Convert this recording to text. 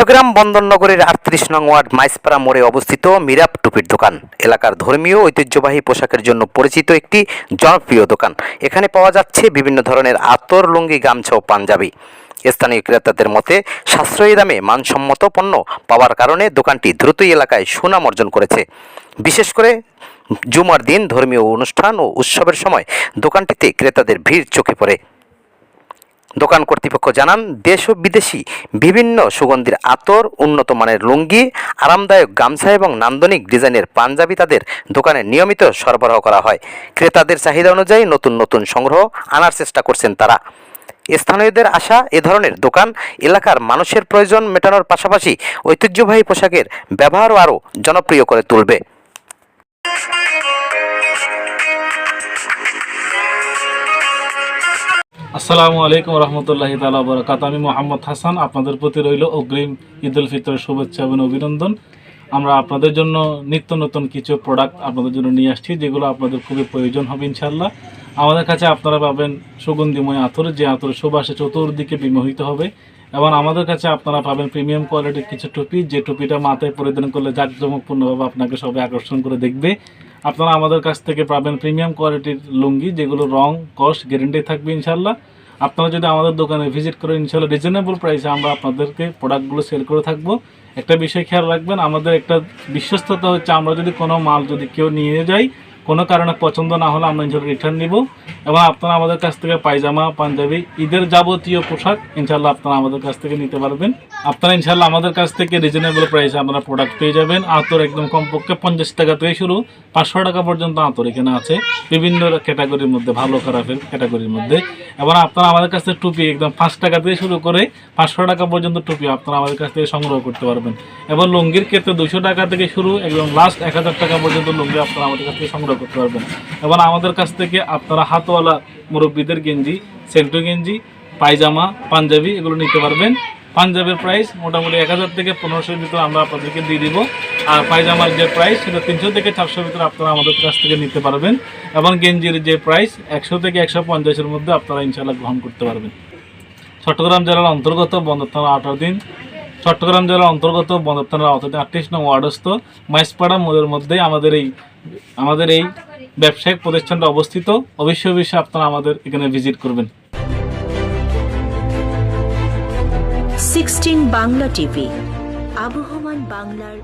চট্টগ্রাম বন্দরনগরীর ৩৮ নং ওয়ার্ড মাইজপাড়া মোড়ে অবস্থিত মিরাপ টুপির দোকান এলাকার ধর্মীয় ঐতিহ্যবাহী পোশাকের জন্য পরিচিত একটি জনপ্রিয় দোকান। এখানে পাওয়া যাচ্ছে বিভিন্ন ধরনের আতর, লুঙ্গি, গামছা ও পাঞ্জাবি। স্থানীয় ক্রেতাদের মতে সাশ্রয়ী দামে মানসম্মত পণ্য পাওয়ার কারণে দোকানটি দ্রুতই এলাকায় সুনাম অর্জন করেছে। বিশেষ করে জুমার দিন, ধর্মীয় অনুষ্ঠান ও উৎসবের সময় দোকানটিতে ক্রেতাদের ভিড় চোখে পড়ে। দোকান কর্তৃপক্ষ জানান, দেশ ও বিদেশি বিভিন্ন সুগন্ধির আতর, উন্নত মানের লুঙ্গি, আরামদায়ক গামছা এবং নান্দনিক ডিজাইনের পাঞ্জাবি তাদের দোকানে নিয়মিত সরবরাহ করা হয়। ক্রেতাদের চাহিদা অনুযায়ী নতুন নতুন সংগ্রহ আনার চেষ্টা করছেন তারা। স্থানীয়দের আশা, এ ধরনের দোকান এলাকার মানুষের প্রয়োজন মেটানোর পাশাপাশি ঐতিহ্যবাহী পোশাকের ব্যবহারও আরও জনপ্রিয় করে তুলবে। আসসালামু আলাইকুম রহমতুল্লাহি তাআলা ওয়া বারাকাতুহু। আমি মোহাম্মদ হাসান, আপনাদের প্রতি রইল অগ্রিম ঈদ উল ফিতরের শুভেচ্ছা এবং অভিনন্দন। আমরা আপনাদের জন্য নিত্য নতুন কিছু প্রোডাক্ট আপনাদের জন্য নিয়ে আসছি, যেগুলো আপনাদের খুবই প্রয়োজন হবে ইনশাআল্লাহ। আমাদের কাছে আপনারা পাবেন সুগন্ধিময় আতর, যে আতরের সুবাসে চতুর্দিকে বিমোহিত হবে। এবং আমাদের কাছে আপনারা পাবেন প্রিমিয়াম কোয়ালিটির কিছু টুপি, যে টুপিটা মাথায় পরিধান করলে জাঁকজমকপূর্ণভাবে আপনাকে সবাই আকর্ষণ করে দেখবে। আপনারা আমাদের কাছ থেকে পাবেন প্রিমিয়াম কোয়ালিটির লুঙ্গি, যেগুলো রং কস্ট গ্যারেন্টি থাকবে ইনশাআল্লাহ। আপনারা যদি আমাদের দোকানে ভিজিট করেন, ইনশাআল্লাহ রিজনেবল প্রাইসে আমরা আপনাদেরকে প্রোডাক্টগুলো সেল করে থাকবো। একটা বিষয় খেয়াল রাখবেন, আমাদের একটা বিশ্বস্ততা হচ্ছে, আমরা যদি কোনো মাল যদি কেউ নিয়ে যাই, কোনো কারণে পছন্দ না হলে আমরা ইনশাআল্লাহ রিটার্ন নিব। এবং আপনারা আমাদের কাছ থেকে পায়জামা, পাঞ্জাবি, ঈদের যাবতীয় পোশাক ইনশাআল্লাহ আপনারা আমাদের কাছ থেকে নিতে পারবেন। আপনারা ইনশাআল্লাহ আমাদের কাছ থেকে রিজনেবল প্রাইসে আপনারা প্রোডাক্ট পেয়ে যাবেন। আতর একদম কমপক্ষে 50 টাকা থেকে শুরু, 500 টাকা পর্যন্ত আতর এখানে আছে, বিভিন্ন ক্যাটাগরির মধ্যে, ভালো খারাপের ক্যাটাগরির মধ্যে। এবং আপনারা আমাদের কাছ থেকে টুপি একদম 5 টাকা থেকে শুরু করে 500 টাকা পর্যন্ত টুপি আপনারা আমাদের কাছ থেকে সংগ্রহ করতে পারবেন। এবং লুঙ্গির ক্ষেত্রে 200 টাকা থেকে শুরু, একদম লাস্ট 1000 টাকা পর্যন্ত লুঙ্গি আপনারা আমাদের কাছ থেকে সংগ্রহ করতে পারবেন। এবং আমাদের কাছ থেকে আপনারা হাতওয়ালা মুরব্বীদের গেঞ্জি, সেন্টু গেঞ্জি, পায়জামা, পাঞ্জাবি এগুলো নিতে পারবেন। পাঞ্জাবের প্রাইস মোটামুটি 1000 থেকে 1500-এর ভিতরে আমরা আপনাদেরকে দিয়ে দিব। আর পায়জামার যে প্রাইস সেটা 300 থেকে 400-এর ভিতরে আপনারা আমাদের কাছ থেকে নিতে পারবেন। এবং গেঞ্জির যে প্রাইস 100 থেকে 150-এর মধ্যে আপনারা ইনশাআল্লাহ গ্রহণ করতে পারবেন। চট্টগ্রাম জেলার অন্তর্গত বন্দর থানার আওতাধীন, চট্টগ্রাম জেলার অন্তর্গত বন্দর থানার আওতাধীন 38 নং ওয়ার্ডস্থ মাইজপাড়া মোড়ের মধ্যেই আমাদের এই ব্যবসায়িক প্রতিষ্ঠানটা অবস্থিত। অবশ্যই আপনারা আমাদের এখানে ভিজিট করবেন। 16 বাংলা টিভি, আবহমান বাংলার